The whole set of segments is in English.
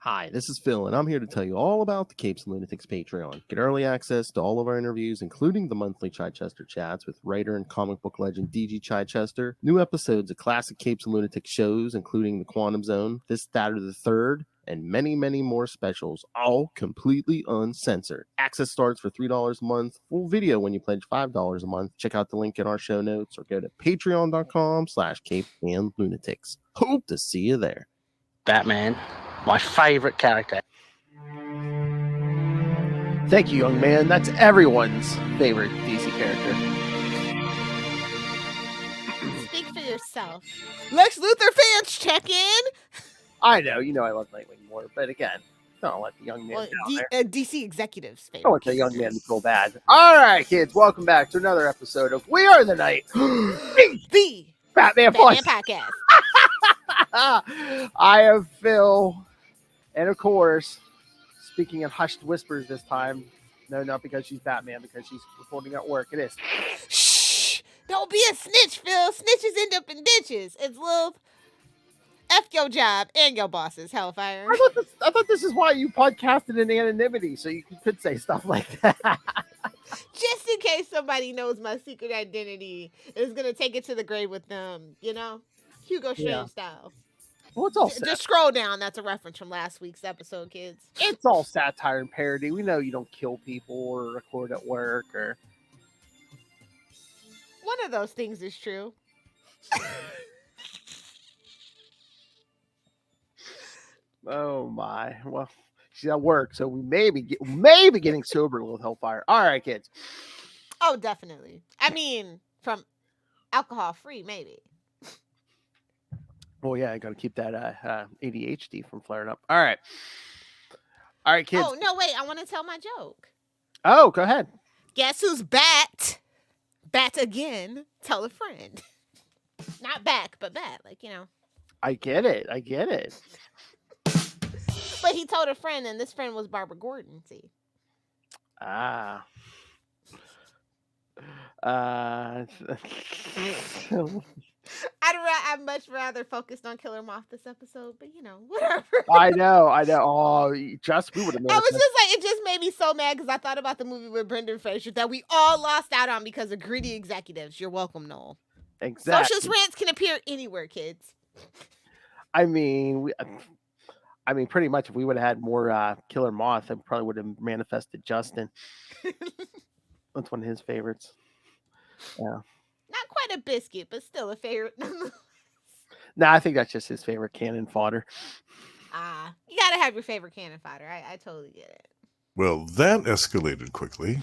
Hi, this is Phil, and I'm here to tell you all about the Capes and Lunatics Patreon. Get early access to all of our interviews, including the monthly Chichester chats with writer and comic book legend DG Chichester, new episodes of classic Capes and Lunatics shows, including The Quantum Zone, This, That, or the Third, and many, many more specials, all completely uncensored. Access starts for $3 a month, full video when you pledge $5 a month. Check out the link in our show notes or go to patreon.com/CapesandLunatics. Hope to see you there. Batman, my favorite character. Thank you, young man. That's everyone's favorite DC character. Speak for yourself. Lex Luthor fans, check in. I know, I love Nightwing more, but again, don't let the young man down there. DC executives favorite. Don't let the young man feel bad. All right, kids, welcome back to another episode of We Are the Night, the Batman Podcast. I am Phil, and of course, speaking in hushed whispers this time. No, not because she's Batman, because she's reporting at work. It is. Shh! Don't be a snitch, Phil. Snitches end up in ditches. It's Lil. F your job and your bosses, Hellfire. I thought this is why you podcasted in anonymity, so you could say stuff like that. Just in case somebody knows my secret identity, is gonna take it to the grave with them. Hugo Strange style. Well, it's all just scroll down. That's a reference from last week's episode, kids. It's all satire and parody. We know you don't kill people or record at work or. One of those things is true. Oh my! Well, she's at work, so we may be getting sober with Hellfire. All right, kids. Oh, definitely. I mean, from alcohol free, maybe. Well, yeah, I got to keep that ADHD from flaring up. All right, kids. Oh no, wait! I want to tell my joke. Oh, go ahead. Guess who's bat? Bat again. Tell a friend. Not back, but bat. I get it. But he told a friend, and this friend was Barbara Gordon. See. Ah. I'd much rather focused on Killer Moth this episode, but whatever. I know. Oh, just we would have. I was just like, it just made me so mad because I thought about the movie with Brendan Fraser that we all lost out on because of greedy executives. You're welcome, Noel. Exactly. Socialist rants can appear anywhere, kids. I mean, pretty much if we would have had more Killer Moth, I probably would have manifested Justin. That's one of his favorites. Yeah. Not quite a biscuit, but still a favorite. I think that's just his favorite cannon fodder. You gotta have your favorite cannon fodder. I totally get it. Well, that escalated quickly.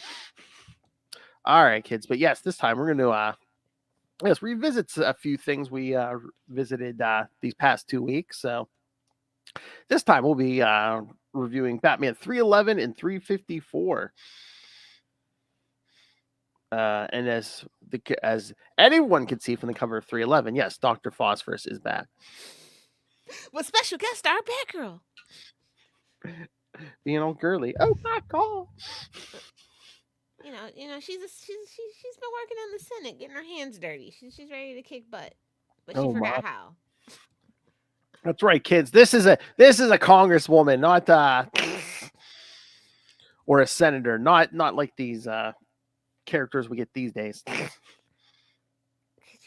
All right, kids. But yes, this time we're going to revisit a few things we visited these past 2 weeks. So this time we'll be reviewing Batman 311 and 354. And as anyone can see from the cover of 311, yes, Doctor Phosphorus is back. With special guest star Batgirl. Being all girly. Oh my God. She's been working in the Senate, getting her hands dirty. She's ready to kick butt, but she forgot how. That's right, kids. This is a congresswoman, not or a senator, not like these characters we get these days. Could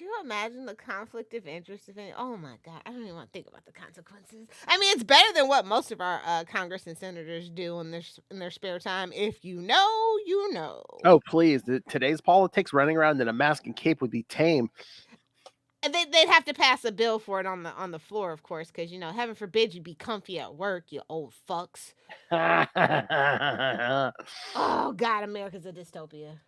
you imagine the conflict of interest? Oh my God, I don't even want to think about the consequences. I mean, it's better than what most of our Congress and senators do in their spare time. If you know, you know. Oh please, today's politics, running around in a mask and cape would be tame. And they'd have to pass a bill for it on the floor, of course, because heaven forbid you be comfy at work, you old fucks. Oh God, America's a dystopia.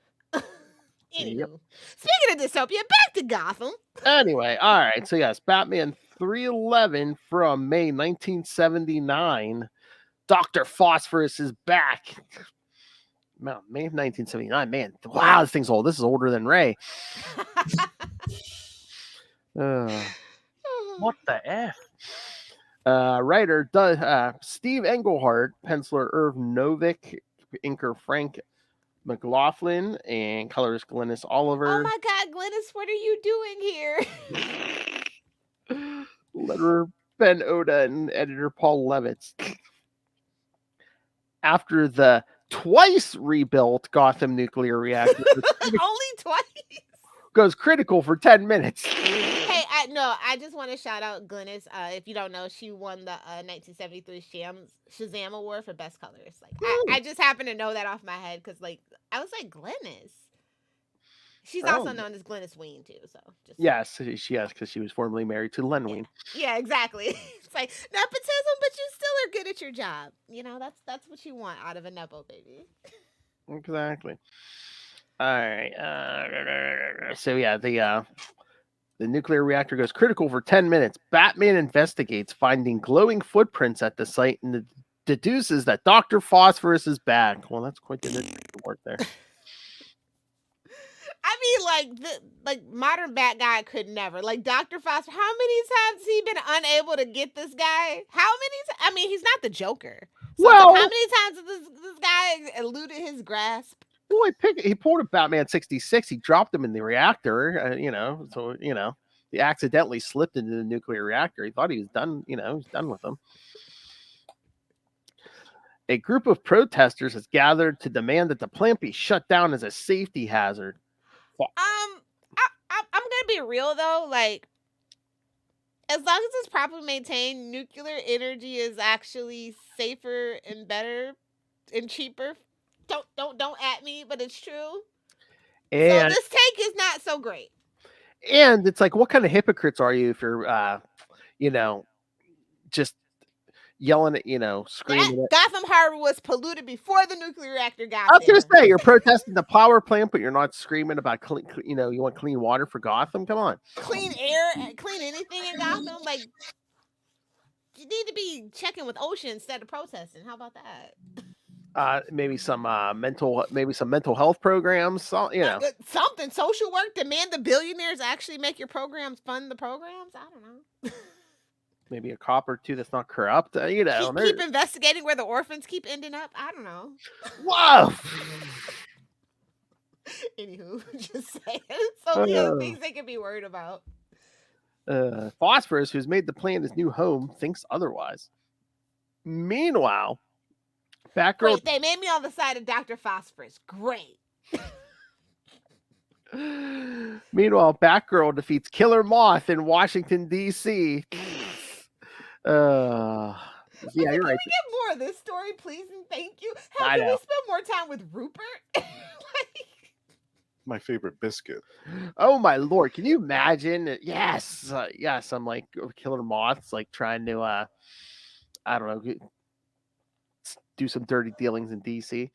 Anywho, Yep. Speaking of dystopia, back to Gotham. Anyway, all right. So yes, Batman 311 from May 1979. Doctor Phosphorus is back. Man, May of 1979. Man, wow, this thing's old. This is older than Ray. What the F? Writer Steve Englehart, penciler Irv Novick, inker Frank McLaughlin, and colorist Glynis Oliver. Oh my God, Glynis, what are you doing here? Letterer Ben Oda and editor Paul Levitz. after the twice rebuilt Gotham nuclear reactor Only twice. goes critical for 10 minutes. Hey, I just want to shout out Glynis. If you don't know, she won the 1973 Shazam Award for Best Colors. Like, I just happen to know that off my head because, like, I was like, Glynis. She's also known as Glynis Wein too. So just yes, because she was formerly married to Len Wein. Yeah, exactly. It's like nepotism, but you still are good at your job. You know, that's what you want out of a nepo baby. Exactly. All right. So yeah, the nuclear reactor goes critical for 10 minutes. Batman investigates, finding glowing footprints at the site, and deduces that Doctor Phosphorus is back. Well, that's quite the work there. I mean, like modern Bat guy could never. Like Doctor Phosphorus, how many times has he been unable to get this guy? How many? I mean, he's not the Joker. So Well, how many times has this guy eluded his grasp? Well, he pulled a Batman 66. He dropped him in the reactor. So he accidentally slipped into the nuclear reactor. He thought he was done. He was done with him. A group of protesters has gathered to demand that the plant be shut down as a safety hazard. I'm gonna be real though. Like, as long as it's properly maintained, nuclear energy is actually safer and better and cheaper. Don't at me, but it's true. And so this take is not so great. And it's like, what kind of hypocrites are you if you're, just yelling at, screaming at Gotham Harbor was polluted before the nuclear reactor got I was there. going to say, you're protesting the power plant, but you're not screaming about, you want clean water for Gotham? Come on. Clean air, clean anything in Gotham? Like, you need to be checking with OSHA instead of protesting. How about that? Maybe some mental health programs, something, social work. Demand the billionaires actually make your programs fund the programs. I don't know. Maybe a cop or two that's not corrupt. Keep investigating where the orphans keep ending up. I don't know. Whoa. Anywho, just saying. So many other things they could be worried about. Phosphorus, who's made the plant his new home, thinks otherwise. Meanwhile, Batgirl. Great, they made me on the side of Dr. Phosphorus. Great. Meanwhile, Batgirl defeats Killer Moth in Washington, D.C. Yeah, you're right. Can we get more of this story, please, and thank you? Can we spend more time with Rupert? My favorite biscuit. Oh my lord! Can you imagine? Yes. I'm like Killer Moth's like trying to, I don't know, do some dirty dealings in DC.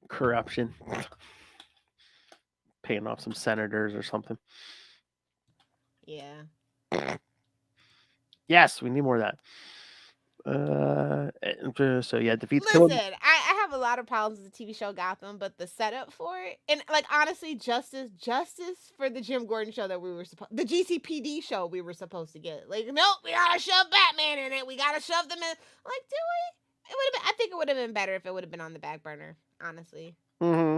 Corruption, paying off some senators or something. Yeah. Yes, we need more of that. So yeah, defeats. Listen, I have a lot of problems with the TV show Gotham, but the setup for it, and like honestly, justice for the Jim Gordon show that the GCPD show we were supposed to get. Like, nope, we gotta shove Batman in it. We gotta shove them in. Like, do we? It would have been. I think it would have been better if it would have been on the back burner. Honestly. Mm-hmm.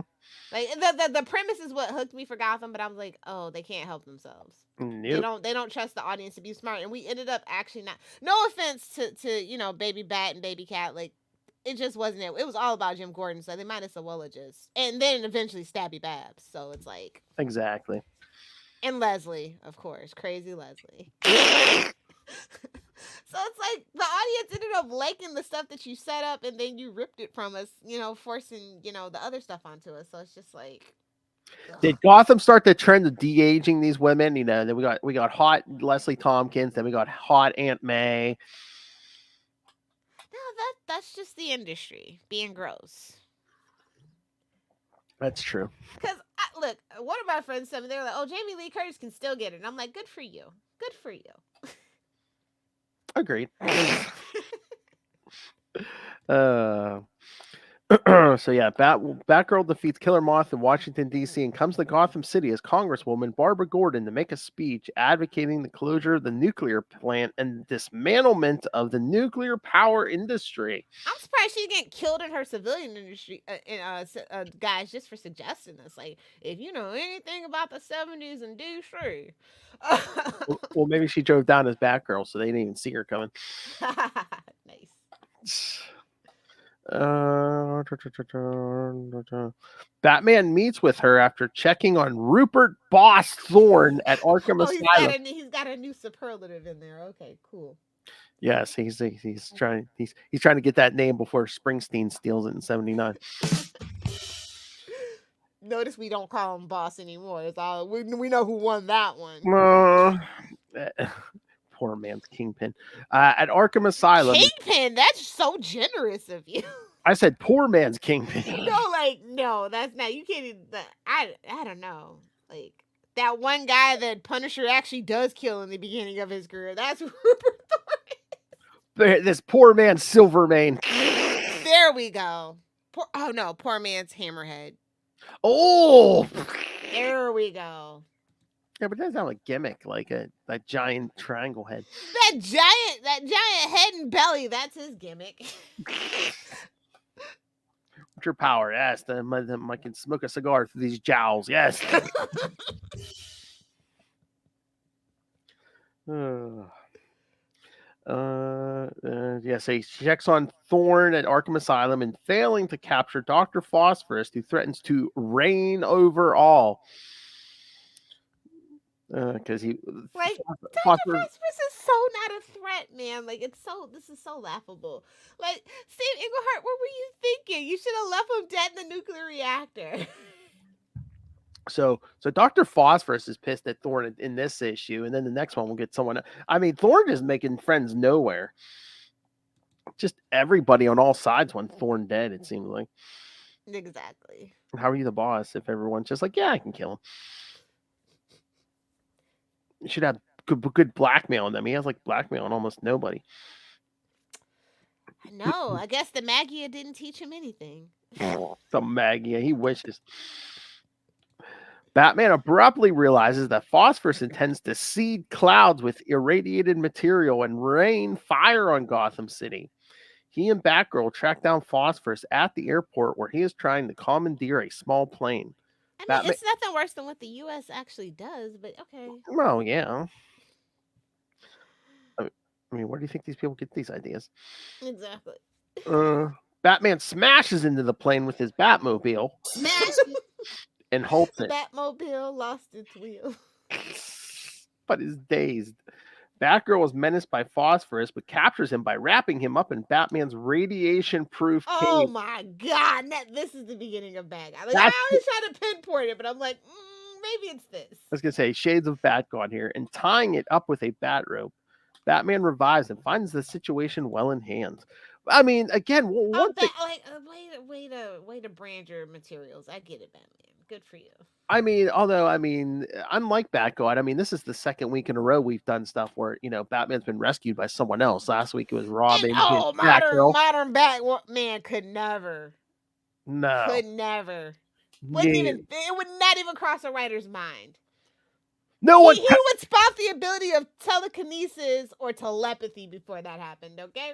Like the premise is what hooked me for Gotham, but I was like, oh, they can't help themselves. Nope. They don't trust the audience to be smart, and we ended up actually not. No offense to Baby Bat and Baby Cat, like it just wasn't it. It was all about Jim Gordon, so they might as well have just and then eventually Stabby Babs. So it's like exactly. And Leslie, of course, crazy Leslie. So it's like the audience ended up liking the stuff that you set up, and then you ripped it from us, forcing the other stuff onto us. So it's just like. Ugh. Did Gotham start the trend of de-aging these women? Then we got hot Leslie Tompkins, then we got hot Aunt May. No, that's just the industry being gross. That's true. Because look, one of my friends said, they were like, "Oh, Jamie Lee Curtis can still get it," and I'm like, "Good for you, good for you." Agreed. So yeah, Batgirl defeats Killer Moth in Washington, D.C. and comes to Gotham City as Congresswoman Barbara Gordon to make a speech advocating the closure of the nuclear plant and dismantlement of the nuclear power industry. I'm surprised she didn't get killed in her civilian industry, guys, just for suggesting this. Like, if you know anything about the 70s in D.C. Well, maybe she drove down as Batgirl, so they didn't even see her coming. Nice. Batman meets with her after checking on Rupert Boss Thorne at Arkham Oh, Asylum. he's got a new superlative in there. Okay, cool. Yes, he's trying to get that name before Springsteen steals it in '79. Notice we don't call him Boss anymore. It's all we know who won that one. Poor man's Kingpin. At Arkham Asylum. Kingpin, that's so generous of you. I said poor man's Kingpin. No, that's not. You can't even. I don't know. Like that one guy that Punisher actually does kill in the beginning of his career. That's Rupert Thorne. This poor man's Silvermane. There we go. Poor man's Hammerhead. Oh, there we go. Yeah, but that's not a gimmick, like a giant triangle head. That giant head and belly, that's his gimmick. What's your power? Yes, I can smoke a cigar through these jowls. Yes. Yes, he checks on Thorne at Arkham Asylum and failing to capture Doctor Phosphorus, who threatens to reign over all. Because he like Doctor Phosphorus is so not a threat, man. Like this is so laughable. Like Steve Englehart, what were you thinking? You should have left him dead in the nuclear reactor. So Dr. Phosphorus is pissed at Thorne in this issue, and then the next one will get someone. I mean, Thorne is making friends nowhere. Just everybody on all sides want Thorne dead, it seems like. Exactly. How are you the boss if everyone's just like, yeah, I can kill him? You should have good blackmail on them. He has like blackmail on almost nobody. No, I guess the Magia didn't teach him anything. The Magia, he wishes. Batman abruptly realizes that Phosphorus intends to seed clouds with irradiated material and rain fire on Gotham City. He and Batgirl track down Phosphorus at the airport where he is trying to commandeer a small plane. I mean, it's nothing worse than what the U.S. actually does, but okay. Well, yeah. I mean, where do you think these people get these ideas? Exactly. Batman smashes into the plane with his Batmobile. Smash! And halts it. Batmobile lost its wheel. But is dazed. Batgirl is menaced by Phosphorus, but captures him by wrapping him up in Batman's radiation-proof cape. Oh my God! This is the beginning of Bad Guy. Like, I always try to pinpoint it, but I'm like, maybe it's this. I was gonna say shades of Batgirl here, and tying it up with a bat rope. Batman revives and finds the situation well in hand. I mean, again, way to brand your materials. I get it, Batman. Good for you. I mean, unlike Batgirl, I mean, this is the second week in a row we've done stuff where, Batman's been rescued by someone else. Last week it was Robin. Modern Batman could never. No. Could never. It would not even cross a writer's mind. No one. He would spot the ability of telekinesis or telepathy before that happened, okay?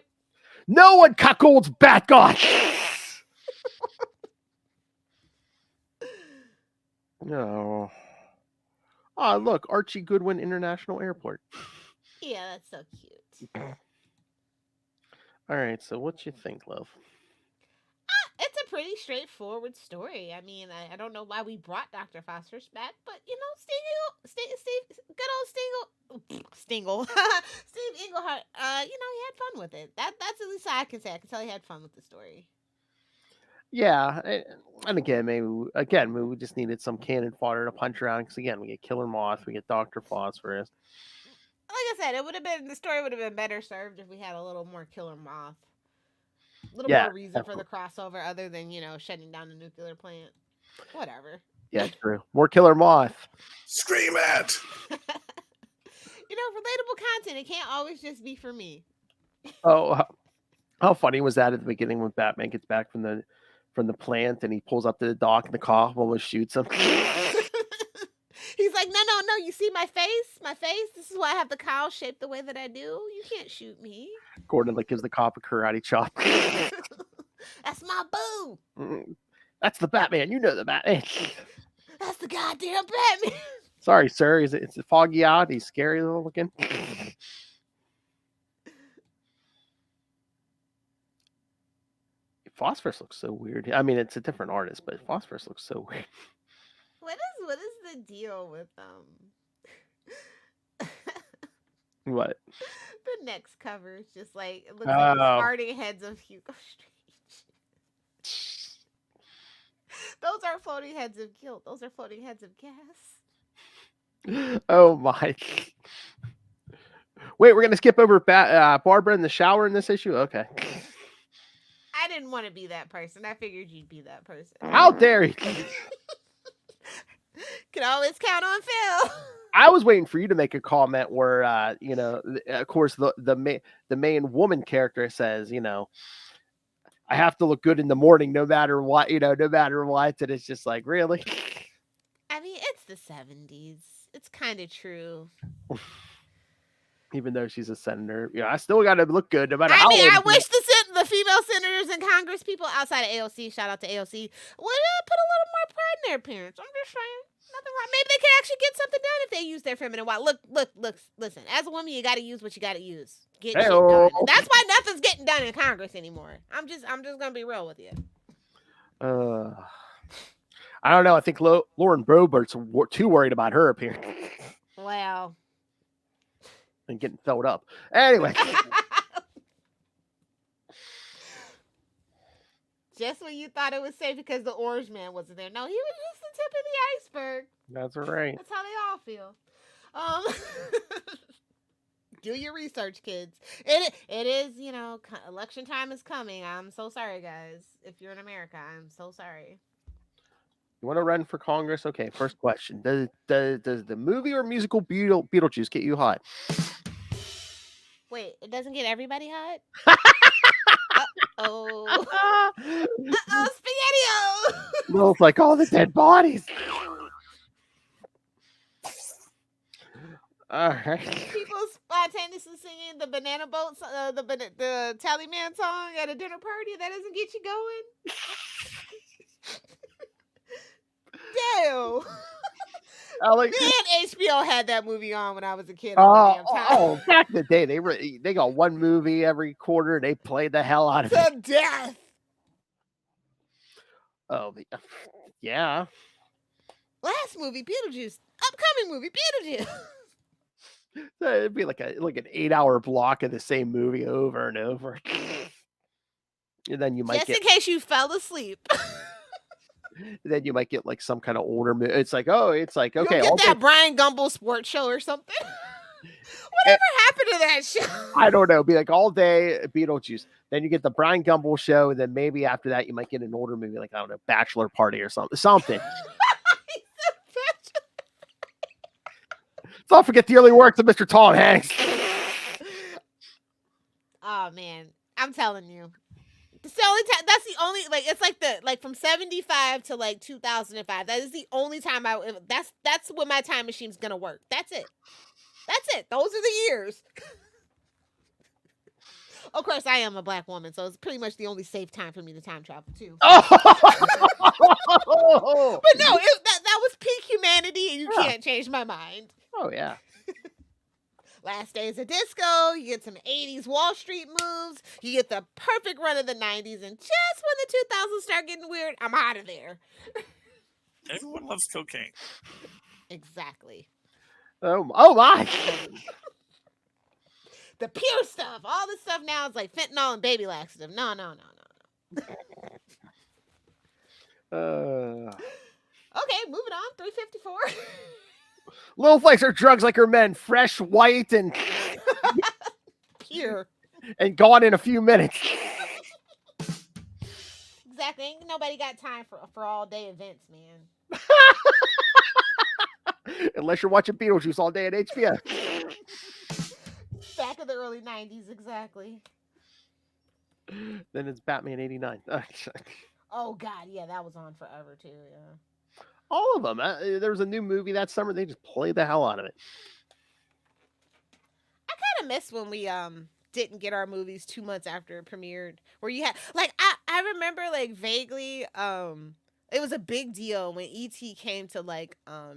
No one cuckolds Batgirl. No. Oh, look, Archie Goodwin International Airport. Yeah, that's so cute. All right, so what you think, love? It's a pretty straightforward story. I mean, I don't know why we brought Dr. Phosphorus back, but Steve Englehart, he had fun with it. That's at least I can say. I can tell he had fun with the story. Yeah, and again, maybe we just needed some cannon fodder to punch around because again, we get Killer Moth, we get Dr. Phosphorus. Like I said, the story would have been better served if we had a little more Killer Moth. A little more reason for the crossover other than, shutting down the nuclear plant. Whatever. Yeah, true. More Killer Moth. Scream at! Relatable content. It can't always just be for me. Oh, how funny was that at the beginning when Batman gets back from the plant and he pulls up to the dock and the cop almost shoots him? He's like, no, you see my face? This is why I have the cowl shaped the way that I do. You can't shoot me. Gordon gives the cop a karate chop. That's my boo. That's the Batman. You know the Batman. That's the goddamn Batman. Sorry, sir. It's foggy out. He's scary looking. If Phosphorus looks so weird. I mean, it's a different artist, but Phosphorus looks so weird. What is the deal with What? the next cover is just like it looks like the Oh. farting heads of Hugo Strange. Those are floating heads of guilt. Those are floating heads of gas. Oh my. Wait, we're gonna skip over Barbara in the shower in this issue? Okay. I didn't want to be that person. I figured you'd be that person. How dare you? Can always count on Phil. I was waiting for you to make a comment where, of course, the main woman character says, I have to look good in the morning, no matter what, no matter what. And it's just like, really? I mean, it's the 70s. It's kind of true. Even though she's a senator, I still got to look good no matter I how mean, old I you wish the female senators and Congress people outside of AOC, shout out to AOC, would put a little more pride in their appearance. I'm just saying. Nothing wrong. Maybe they can actually get something done if they use their feminine wild. Look, listen. As a woman, you got to use what you got to use. Get shit done. That's why nothing's getting done in Congress anymore. I'm just gonna be real with you. I don't know. I think Lauren Boebert's too worried about her appearance. Wow. And getting filled up. Anyway. Just when you thought it was safe because the Orange Man wasn't there. No, he was just the tip of the iceberg. That's right. That's how they all feel. Do your research, kids. It is, election time is coming. I'm so sorry, guys. If you're in America, I'm so sorry. You want to run for Congress? Okay, first question. Does the movie or musical Beetlejuice get you hot? Wait, it doesn't get everybody hot? Uh-oh. Spaghetti-O! Smells like all the dead bodies. All right. People spontaneously singing the Banana Boat, the Tallyman song at a dinner party. That doesn't get you going? Damn. Man, HBO had that movie on when I was a kid. Oh, back in the day, they got one movie every quarter. And they played the hell out of it to death. Oh, yeah. Last movie, Beetlejuice. Upcoming movie, Beetlejuice. So it'd be like an 8-hour block of the same movie over and over. And then you might in case you fell asleep. Then you might get like some kind of older movie. It's like, okay. You'll get that Brian Gumble sports show or something. Whatever happened to that show? I don't know. Be like all day Beetlejuice. Then you get the Brian Gumble show. And then maybe after that, you might get an older movie, like, I don't know, Bachelor Party or something. Don't forget the early works of Mr. Tom Hanks. Oh, man. I'm telling you. That's the only, it's like from 75 to like 2005. That is the only time that's when my time machine's gonna work. That's it. Those are the years. Of course, I am a black woman, so it's pretty much the only safe time for me to time travel too. But no, that was peak humanity, and you can't change my mind. Oh yeah. Last Days of Disco, you get some 80s Wall Street moves, you get the perfect run of the 90s, and just when the 2000s start getting weird, I'm out of there. Everyone loves cocaine. Exactly. Oh my. The pure stuff. All this stuff now is like fentanyl and baby laxative. No. Okay, moving on. 354. Little flakes are drugs like her men, fresh, white, and pure, and gone in a few minutes. Exactly. Ain't nobody got time for all day events, man. Unless you're watching Beetlejuice all day at HBO. Back in the early 90s, exactly. Then it's Batman 89. Oh God, yeah, that was on forever too. Yeah. All of them. There was a new movie that summer. They just played the hell out of it. I kind of miss when we didn't get our movies 2 months after it premiered. Where you had I remember vaguely it was a big deal when E.T. came to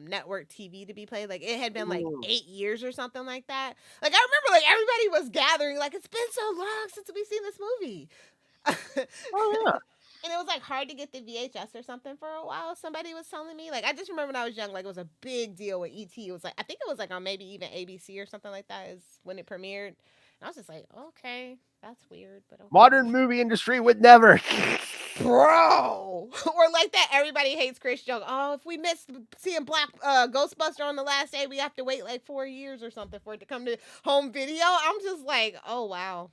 network TV to be played. It had been 8 years or something like that. I remember everybody was gathering. It's been so long since we've seen this movie. Oh yeah. And it was like hard to get the VHS or something for a while. Somebody was telling me. Like I just remember when I was young, like it was a big deal when ET. It was like I think it was like on maybe even ABC or something like that is when it premiered. And I was just like, okay, that's weird, but okay. Modern movie industry would never. Bro, or like that everybody hates Chris joke. Oh, if we miss seeing Black Ghostbuster on the last day, we have to wait like 4 years or something for it to come to home video. I'm just like, oh wow.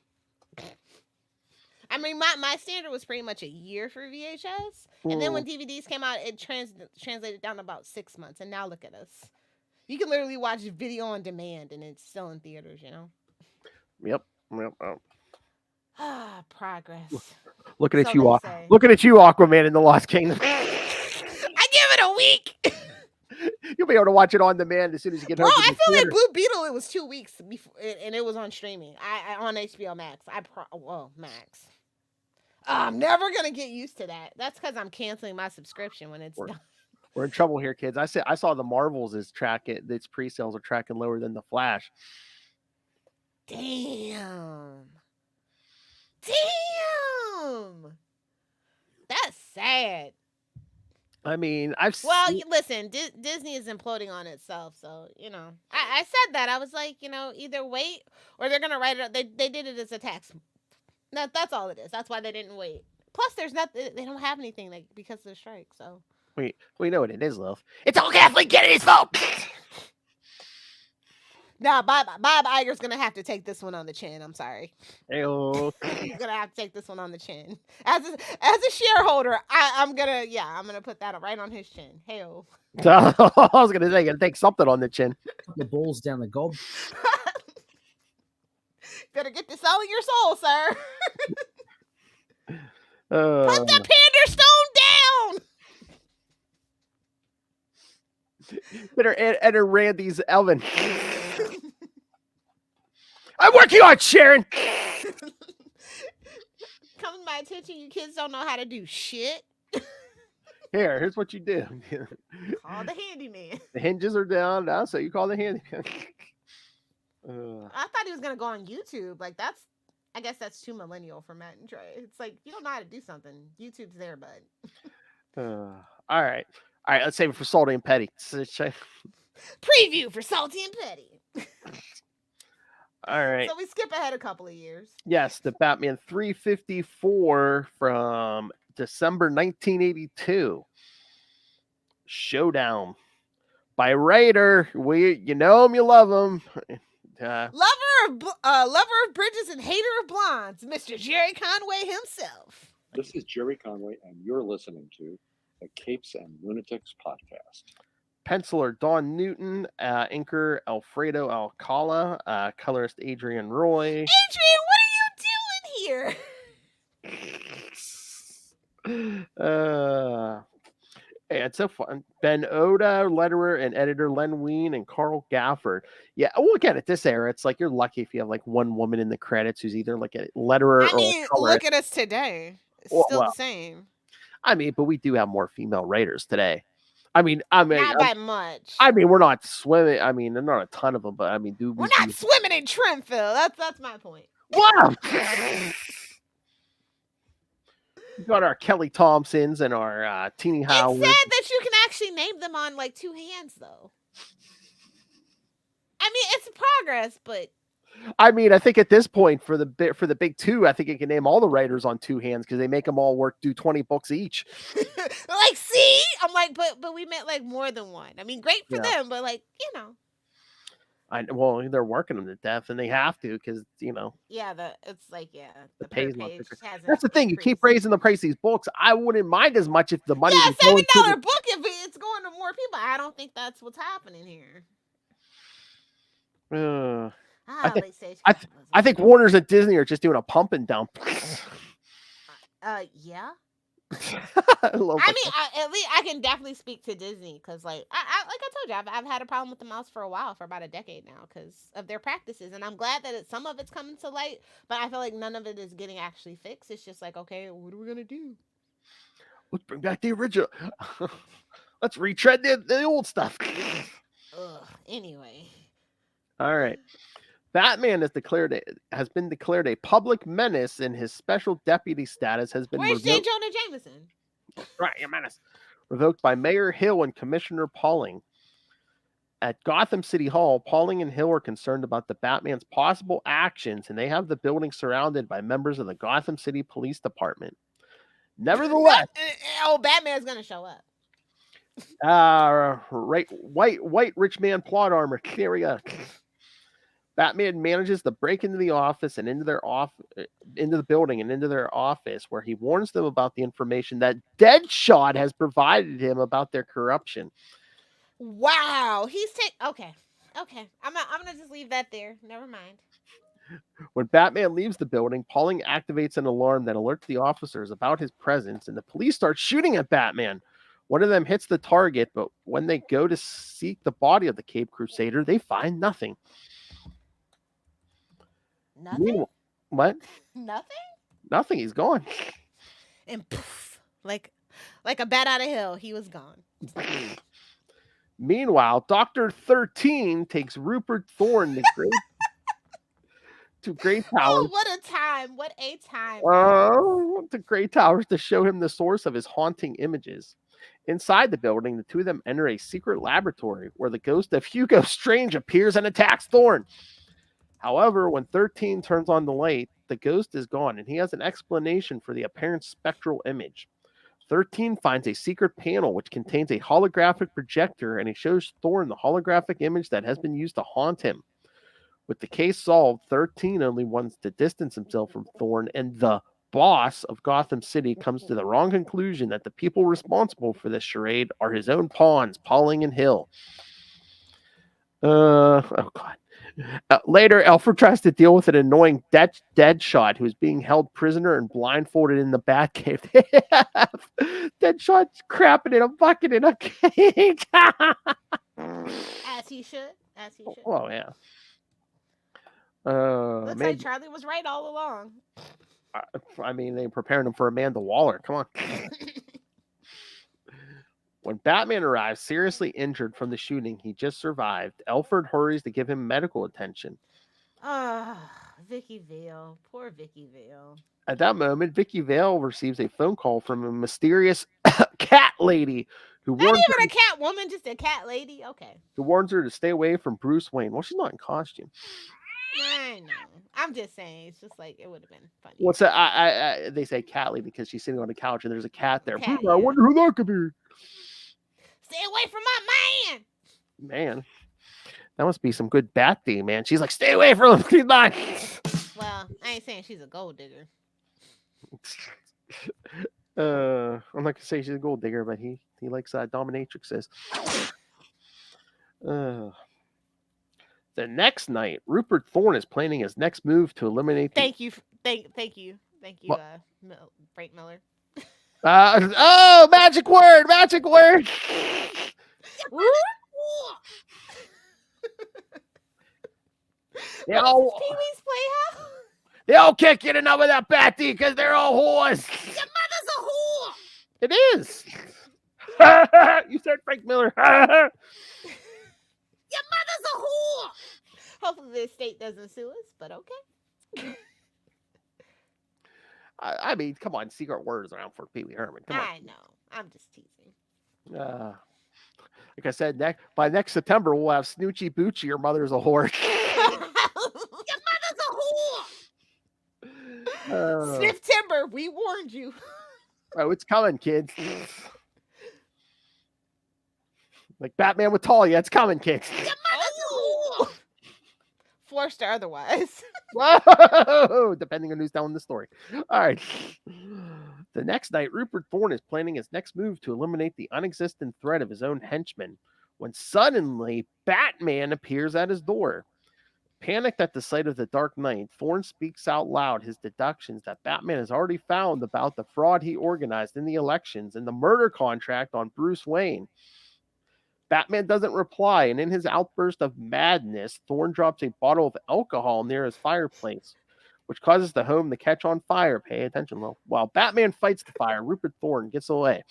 I mean, my standard was pretty much a year for VHS, and then when DVDs came out, it translated down to about 6 months. And now look at us. You can literally watch video on demand, and it's still in theaters. You know. Yep. Ah, progress. Looking at So you, they say. looking at you, Aquaman in the Lost Kingdom. I give it a week. You'll be able to watch it on demand as soon as you get Bro, home. I feel like Blue Beetle. It was 2 weeks before, and it was on streaming. I on HBO Max. Max. I'm never gonna get used to that. That's because I'm canceling my subscription when it's done. We're in trouble here, kids. I saw the Marvels its pre-sales are tracking lower than the Flash. Damn. That's sad. I mean, listen, Disney is imploding on itself, so you know. I said that. I was like, you know, either wait or they're gonna write it up. They did it as a tax. That's all it is. That's why they didn't wait. Plus, there's nothing. They don't have anything like because of the strike. So we know what it is, love. It's all Kathleen Kennedy's fault. Nah, Bob Iger's gonna have to take this one on the chin. I'm sorry. Heyo. He's gonna have to take this one on the chin. As a shareholder, I'm gonna put that right on his chin. Heyo. I was gonna say, gotta take something on the chin. The balls down the gob. Better get to selling your soul, sir. Put the pander stone down. Better enter Randy's Elvin. I'm working on Sharon. Come to my attention, you kids don't know how to do shit. Here's what you do. Call the handyman. The hinges are down now, so you call the handyman. I thought he was gonna go on YouTube. Like I guess that's too millennial for Matt and Trey. It's like you don't know how to do something. YouTube's there, bud. All right. Let's save it for Salty and Petty. Preview for Salty and Petty. All right. So we skip ahead a couple of years. Yes, the Batman 354 from December 1982. Showdown by writer. You know him, you love him. Lover of bridges and hater of blondes, Mr. Jerry Conway himself. This is Jerry Conway, and you're listening to the Capes and Lunatics podcast. Penciler Don Newton, inker Alfredo Alcala, colorist Adrian Roy. Adrian, what are you doing here? It's so fun. Ben Oda, letterer and editor Len Wein, and Carl Gafford. Yeah, well, again, at this era, it's like you're lucky if you have like one woman in the credits who's either like a letterer or a colorist. Look at us today. It's still the same. I mean, but we do have more female writers today. I mean, not by much. I mean, we're not swimming. I mean, there's not a ton of them, but I mean, we're not swimming in trim, Phil. That's my point. Wow. We got our Kelly Thompsons and our Teeny Howard. It's sad that you can actually name them on like two hands, though. I mean, it's progress, but I mean, I think at this point for the big two, I think you can name all the writers on two hands because they make them all do 20 books each. Like, see, I'm like, but we meant like more than one. I mean, great for them, but like, you know. Well, they're working them to death, and they have to because you know. Yeah, the pay's not that's the thing. You keep raising the price of these books. I wouldn't mind as much if the money. Yeah, $7 book if it's going to more people. I don't think that's what's happening here. I think Warner's and Disney are just doing a pump and dump. Yeah. I mean, at least I can definitely speak to Disney because, like I told you, I've had a problem with the mouse for a while, for about a decade now, because of their practices, and I'm glad that some of it's coming to light, but I feel like none of it is getting actually fixed. It's just like, okay, what are we gonna do? Let's bring back the original. Let's retread the old stuff. Anyway. All right. Batman has been declared a public menace, and his special deputy status has been Where's J. revoked. Jonah Jameson? Right, your menace. Revoked by Mayor Hill and Commissioner Pauling. At Gotham City Hall, Pauling and Hill are concerned about the Batman's possible actions, and they have the building surrounded by members of the Gotham City Police Department. Nevertheless, Batman's gonna show up. white rich man plot armor. Here we go. Batman manages to break into the office and into the building and into their office, where he warns them about the information that Deadshot has provided him about their corruption. Wow, okay. I'm gonna just leave that there. Never mind. When Batman leaves the building, Pauling activates an alarm that alerts the officers about his presence, and the police start shooting at Batman. One of them hits the target, but when they go to seek the body of the Cape Crusader, they find nothing. Nothing? What? Nothing? Nothing. He's gone. And poof, like a bat out of hell, he was gone. Meanwhile, Dr. 13 takes Rupert Thorne to Great Towers. Oh, what a time. What a time. To Great Towers to show him the source of his haunting images. Inside the building, the two of them enter a secret laboratory where the ghost of Hugo Strange appears and attacks Thorne. However, when 13 turns on the light, the ghost is gone, and he has an explanation for the apparent spectral image. 13 finds a secret panel which contains a holographic projector, and he shows Thorne the holographic image that has been used to haunt him. With the case solved, 13 only wants to distance himself from Thorne, and the boss of Gotham City comes to the wrong conclusion that the people responsible for this charade are his own pawns, Pauling and Hill. Oh God. Later, Alfred tries to deal with an annoying Deadshot who is being held prisoner and blindfolded in the Batcave. Deadshot's crapping in a bucket in a cage. As he should. Oh, yeah. Looks like Charlie was right all along. I mean, they prepared him for Amanda Waller. Come on. When Batman arrives, seriously injured from the shooting he just survived, Alfred hurries to give him medical attention. Vicky Vale. Poor Vicky Vale. At that moment, Vicky Vale receives a phone call from a mysterious cat lady who warns Not even a cat woman, just a cat lady. Okay. Who warns her to stay away from Bruce Wayne. Well, she's not in costume. I know. I'm just saying. It's just like it would have been funny. What's that? They say cat lady because she's sitting on a couch and there's a cat there. Cat, I wonder who that could be. Stay away from my man. Man, that must be some good bat theme, man. She's like, stay away from him. She's not. Well, I ain't saying she's a gold digger. I'm not gonna say she's a gold digger, but he likes dominatrixes. The next night, Rupert Thorne is planning his next move to eliminate. Thank you, Frank Miller. Magic word! Pee-wee's Playhouse. They all can't get enough of that Batty because they're all whores. Your mother's a whore. It is. You said Frank Miller. Your mother's a whore. Hopefully the state doesn't sue us, but okay. I mean, come on, secret words around for Pee Wee Herman. Come on. I know. I'm just teasing. Like I said, by next September, we'll have Snoochie Boochie, your mother's a whore. Your mother's a whore. Sniff timber, we warned you. Oh, it's coming, kids. Like Batman with Talia, it's coming, kids. Your mother's a whore. Forced or otherwise. Whoa! Depending on who's telling the story. All right. The next night, Rupert Thorne is planning his next move to eliminate the unexistent threat of his own henchmen, when suddenly Batman appears at his door. Panicked at the sight of the Dark Knight, Thorne speaks out loud his deductions that Batman has already found about the fraud he organized in the elections and the murder contract on Bruce Wayne. Batman doesn't reply, and in his outburst of madness, Thorne drops a bottle of alcohol near his fireplace, which causes the home to catch on fire. Pay attention, Will. While Batman fights the fire, Rupert Thorne gets away.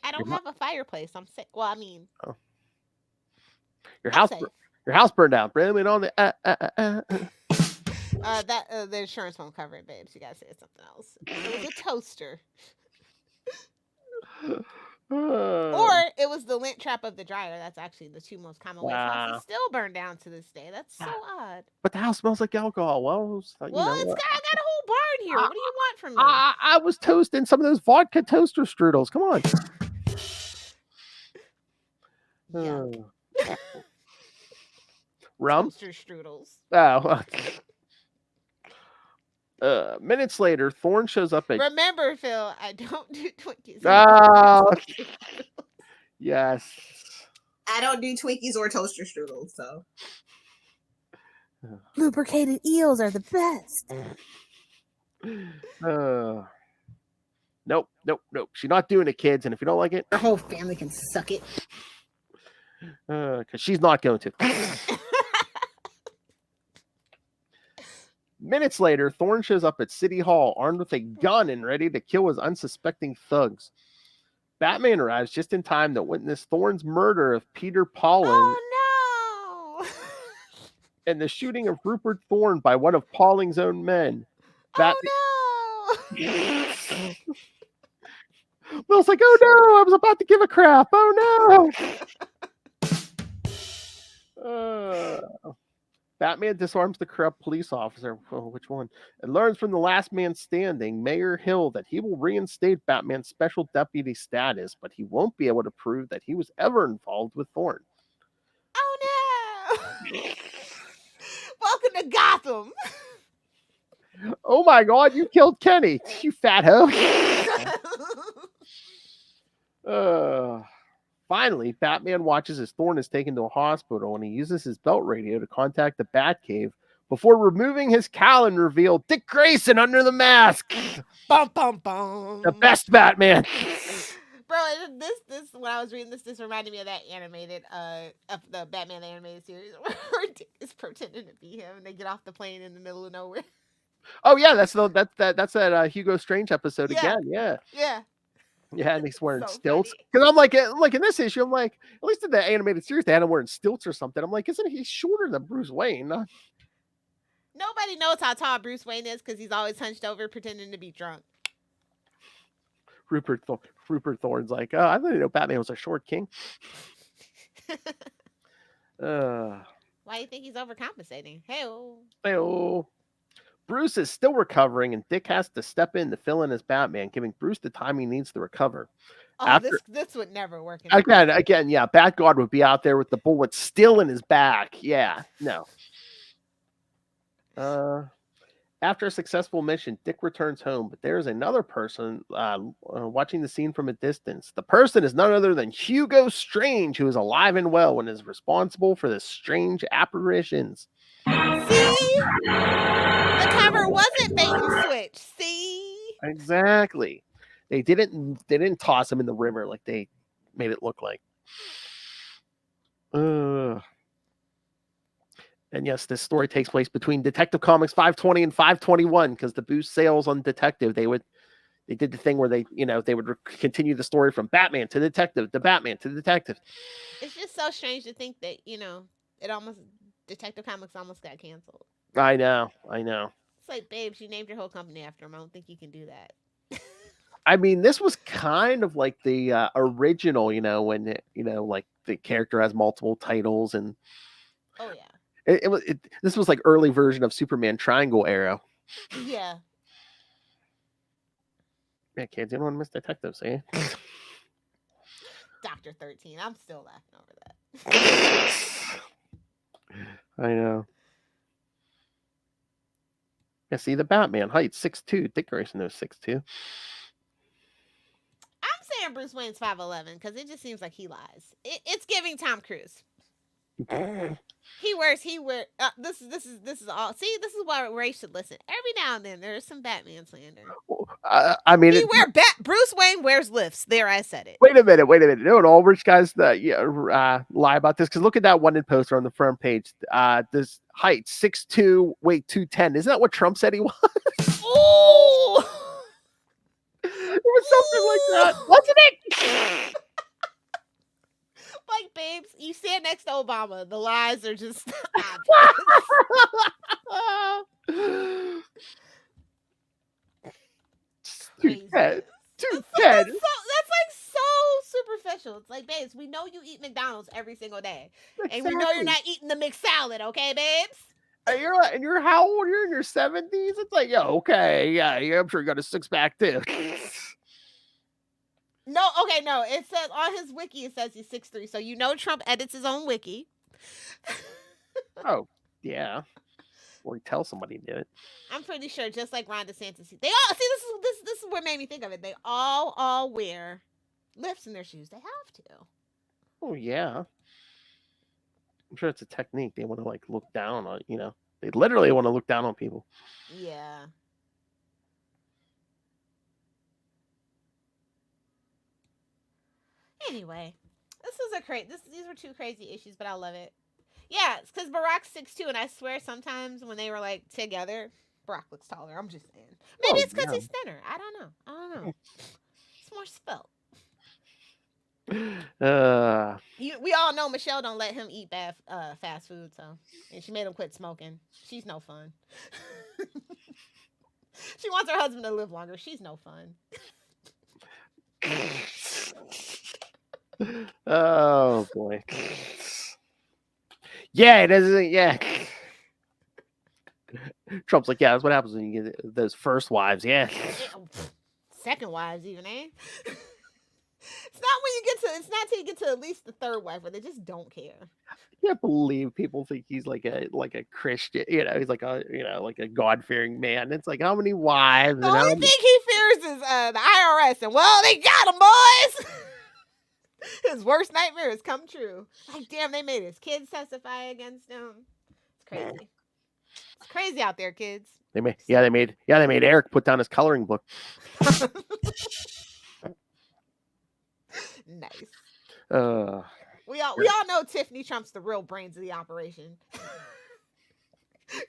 I don't have a fireplace. I'm sick. Well, I mean, your Your house burned down. Blame it on the. The insurance won't cover it, babes. You gotta say something else. It was a toaster. Or it was the lint trap of the dryer. That's actually the two most common ways. Houses still burn down to this day. That's so odd. But the house smells like alcohol. Well, I got a whole barn here. What do you want from me? I was toasting some of those vodka toaster strudels. Come on. Rum? Toaster strudels. Oh. Minutes later, Thorne shows up at... Remember, Phil, I don't do Twinkies. Yes. I don't do Twinkies or toaster strudels, so. Lubricated eels are the best. Nope. She's not doing it, kids. And if you don't like it... Our whole family can suck it. Because she's not going to. Minutes later, Thorne shows up at City Hall armed with a gun and ready to kill his unsuspecting thugs. Batman arrives just in time to witness Thorne's murder of Peter Pauling. Oh, no! And the shooting of Rupert Thorne by one of Pauling's own men. Oh, no! Will's like, oh no, I was about to give a crap. Oh no! Batman disarms the corrupt police officer, which one? And learns from the last man standing, Mayor Hill, that he will reinstate Batman's special deputy status, but he won't be able to prove that he was ever involved with Thorne. Oh no! Welcome to Gotham! Oh my god, you killed Kenny, you fat hoe! Finally, Batman watches as Thorne is taken to a hospital and he uses his belt radio to contact the Batcave before removing his cowl and reveal Dick Grayson under the mask. Bum, bum, bum. The best Batman. Bro, this when I was reading this reminded me of that animated of the Batman animated series where Dick is pretending to be him and they get off the plane in the middle of nowhere. Oh yeah, that's that Hugo Strange episode again. Yeah. Yeah, and he's wearing stilts. Because I'm like in this issue, I'm like, at least in the animated series, they had him wearing stilts or something. I'm like, isn't he shorter than Bruce Wayne? Nobody knows how tall Bruce Wayne is because he's always hunched over pretending to be drunk. Rupert Thorne's like, oh, I didn't know Batman was a short king. Why do you think he's overcompensating? Hey-oh. Bruce is still recovering, and Dick has to step in to fill in as Batman, giving Bruce the time he needs to recover. Oh, this would never work. Again, yeah, Batgirl would be out there with the bullet still in his back. Yeah, no. After a successful mission, Dick returns home, but there's another person watching the scene from a distance. The person is none other than Hugo Strange, who is alive and well and is responsible for the strange apparitions. See? The cover wasn't bait and switch. See? Exactly. They didn't toss him in the river like they made it look like. And yes, this story takes place between Detective Comics 520 and 521 because to boost sales on Detective, they did the thing where they would continue the story from Batman to Detective to Batman to Detective. It's just so strange to think that, Detective Comics almost got canceled. I know. It's like, babes, you named your whole company after him. I don't think you can do that. I mean, this was kind of like the original, when like the character has multiple titles and. Oh yeah. This was like early version of Superman Triangle era. Yeah. Yeah, kids, you don't want to miss Detectives, eh? Dr. 13. I'm still laughing over that. I know. Yeah, see the Batman height 6'2". Dick Grayson knows 6'2". I'm saying Bruce Wayne's 5'11" because it just seems like he lies. It's giving Tom Cruise. He wears. This is all. See, this is why Ray should listen. Every now and then there is some Batman slander. I mean, Bruce Wayne wears lifts. There, I said it. Wait a minute. No, all rich guys lie about this because look at that wanted poster on the front page. This height 6'2", weight 210. Isn't that what Trump said he was? Oh, it was something like that, wasn't it? like, babes, you stand next to Obama. The lies are just obvious. Crazy. That's like so superficial. It's like, babes, we know you eat McDonald's every single day, and we know you're not eating the McSalad, okay, babes? And you're how old? You're in your 70s. It's like, yeah, okay, yeah, I'm sure you got a 6-pack too. No, okay, no. It says on his wiki, it says he's 6'3". So you know Trump edits his own wiki. Oh, yeah. Or he tells somebody to do it. I'm pretty sure, just like Ron DeSantis, they all see this is what made me think of it. They all wear lifts in their shoes. They have to. Oh yeah. I'm sure it's a technique. They want to like look down on, they literally want to look down on people. Yeah. Anyway, these were 2 crazy issues, but I love it. Yeah, it's because Barack's 6'2", and I swear sometimes when they were like together, Barack looks taller. I'm just saying. Maybe it's because he's thinner. I don't know. It's more spelt. We all know Michelle don't let him eat fast food, and she made him quit smoking. She's no fun. She wants her husband to live longer. She's no fun. Oh boy. Yeah, it isn't. Yeah. Trump's like, yeah, that's what happens when you get those first wives. Yeah. Second wives, even, eh? It's not till you get to at least the 3rd wife where they just don't care. I can't believe people think he's like a Christian. He's like a God-fearing man. It's like, how many wives? The only thing he fears is the IRS, and well, they got him, boys. His worst nightmare has come true. Like, damn, they made his kids testify against him. It's crazy. It's crazy out there, kids. They made Eric put down his coloring book. Nice. We all know Tiffany Trump's the real brains of the operation.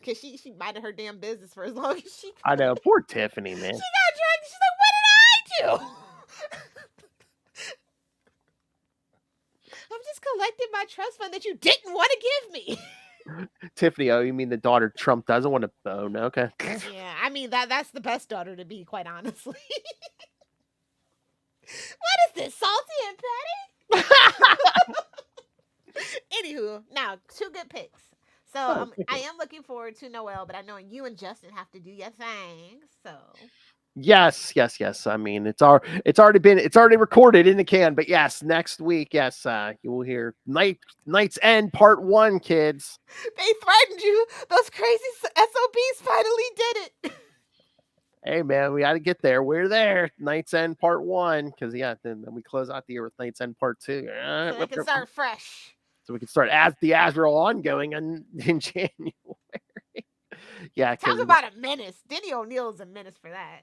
Cause she minded her damn business for as long as she could. I know, poor Tiffany, man. She got drugged. She's like, what did I do? I'm just collecting my trust fund that you didn't want to give me. Tiffany, oh, you mean the daughter Trump doesn't want to own? Okay. Yeah, I mean that's the best daughter to be, quite honestly. What is this, salty and petty? Anywho, now 2 good picks. So I am looking forward to Noel, but I know you and Justin have to do your thing. So Yes. I mean, it's already recorded in the can. But yes, next week, yes, you will hear Night's End Part 1, kids. They threatened you. Those crazy SOBs finally did it. Hey man, we got to get there. We're there. Night's End Part 1, because then we close out the year with Night's End Part 2. So they can start fresh. So we can start the Azrael ongoing in January. Yeah, talk about a menace. Denny O'Neil is a menace for that.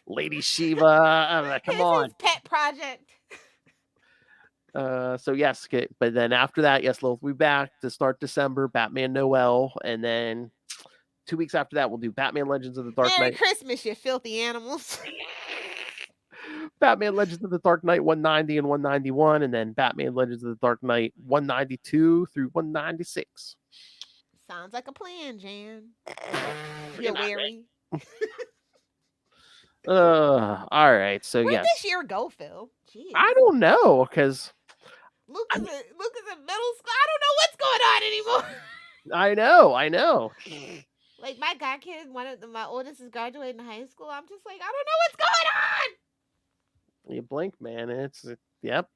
Lady Shiva, come on. His pet project. So yes, but then after that, yes, Lilith will be back to start December, Batman Noel, and then 2 weeks after that, we'll do Batman Legends of the Dark Merry Knight. Christmas, you filthy animals. Batman Legends of the Dark Knight 190 and 191, and then Batman Legends of the Dark Knight 192 through 196. Sounds like a plan, Jan. You're wary. All right. So Where'd yes. this year go, Phil? Jeez. I don't know, because Luke is in middle school. I don't know what's going on anymore. I know. Like my godkid, my oldest is graduating high school. I'm just like, I don't know what's going on. You blink, man. It's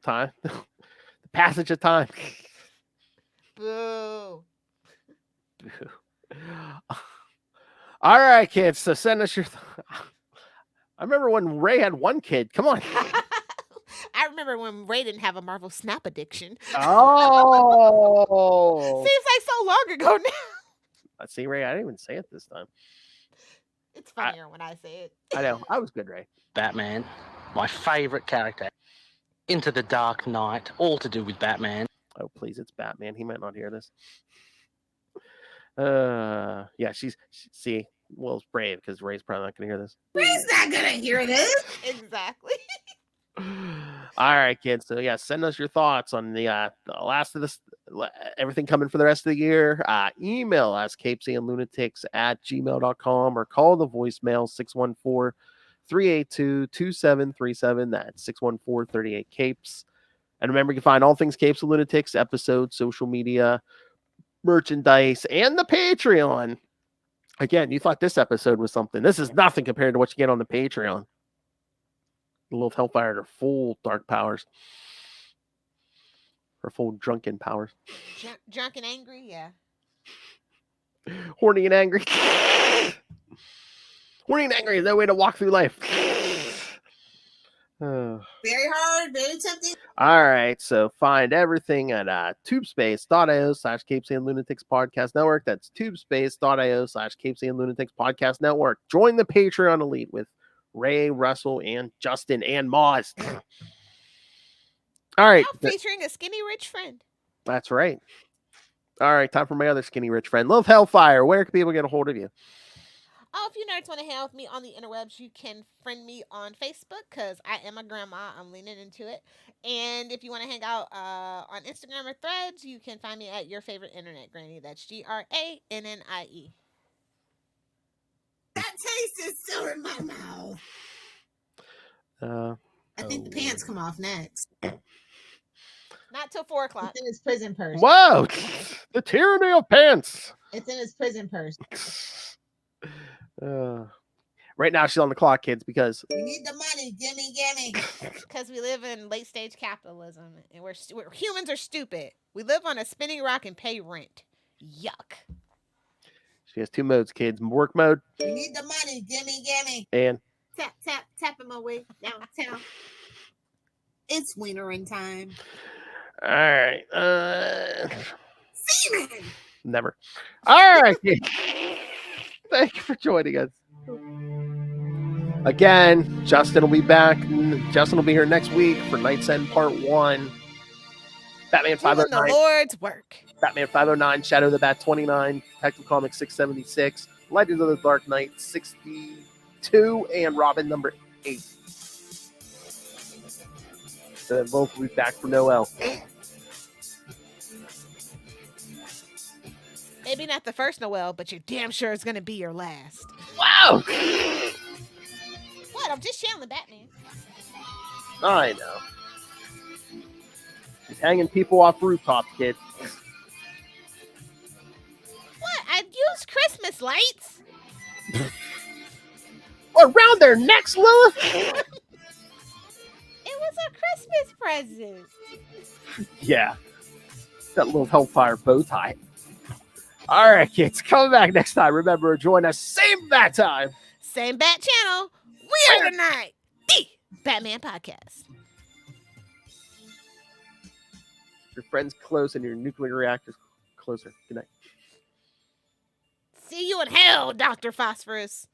time. The passage of time. Boo. All right, kids. So send us your. I remember when Ray had 1 kid. Come on. I remember when Ray didn't have a Marvel Snap addiction. Oh. Seems like so long ago now. Let's see, Ray. I didn't even say it this time. It's funnier when I say it. I know. I was good, Ray. Batman, my favorite character. Into the Dark Knight, all to do with Batman. Oh, please, it's Batman. He might not hear this. Yeah, see, well, it's brave because Ray's probably not going to hear this. Ray's not gonna hear this. Exactly. All right, kids. So yeah, send us your thoughts on the last of this, everything coming for the rest of the year. Email us CapesandLunatics@gmail.com or call the voicemail 614-382-2737. That's 614-38-CAPES. And remember, you can find all things Capes and Lunatics, episodes, social media, merchandise, and the Patreon. Again, you thought this episode was something. This is nothing compared to what you get on the Patreon. The little Hellfire are full dark powers. Or full drunken powers. Drunk and angry, yeah. Horny and angry. Horny and angry is no way to walk through life. Very hard, very tempting. All right, so find everything at tubespace.io/Capes and Lunatics Podcast Network. That's tubespace.io/Capes and Lunatics Podcast Network. Join the Patreon Elite with Ray, Russell, and Justin, and Moz. All right. Now featuring a skinny rich friend. That's right. All right, time for my other skinny rich friend, Love Hellfire. Where can people get a hold of you? Oh, if you nerds want to hang out with me on the interwebs, you can friend me on Facebook because I am a grandma. I'm leaning into it. And if you want to hang out on Instagram or Threads, you can find me at Your Favorite Internet Granny. That's GRANNIE. That taste is still in my mouth. I think the pants come off next. Not till 4 o'clock. It's in his prison purse. Whoa! The tyranny of pants. It's in his prison purse. Right now, she's on the clock, kids, because We need the money. Gimme. Because we live in late stage capitalism and we're humans are stupid. We live on a spinning rock and pay rent. Yuck. she has 2 modes, kids. Work mode We need the money. Gimme. and Tap him away downtown. It's wienering time. all right. Seaman! Never. All right, kids. Thank you for joining us. Again, Justin will be back. Justin will be here next week for Night's End Part 1. Batman Doing 509. the Lord's work. Batman 509, Shadow of the Bat 29, Detective Comics 676, Legends of the Dark Knight 62, and Robin number 8. So then both will be back for Noel. Maybe not the first Noel, but you're damn sure it's going to be your last. Wow! What? I'm just channeling Batman. I know. He's hanging people off rooftops, kid. What? I used Christmas lights. Around their necks, Lilith? It was a Christmas present. Yeah. That little Hellfire bow tie. All right, kids. Coming back next time. Remember, join us same bat time. Same Bat channel. We are tonight. The Batman Podcast. Your friends close and your nuclear reactors closer. Good night. See you in hell, Dr. Phosphorus.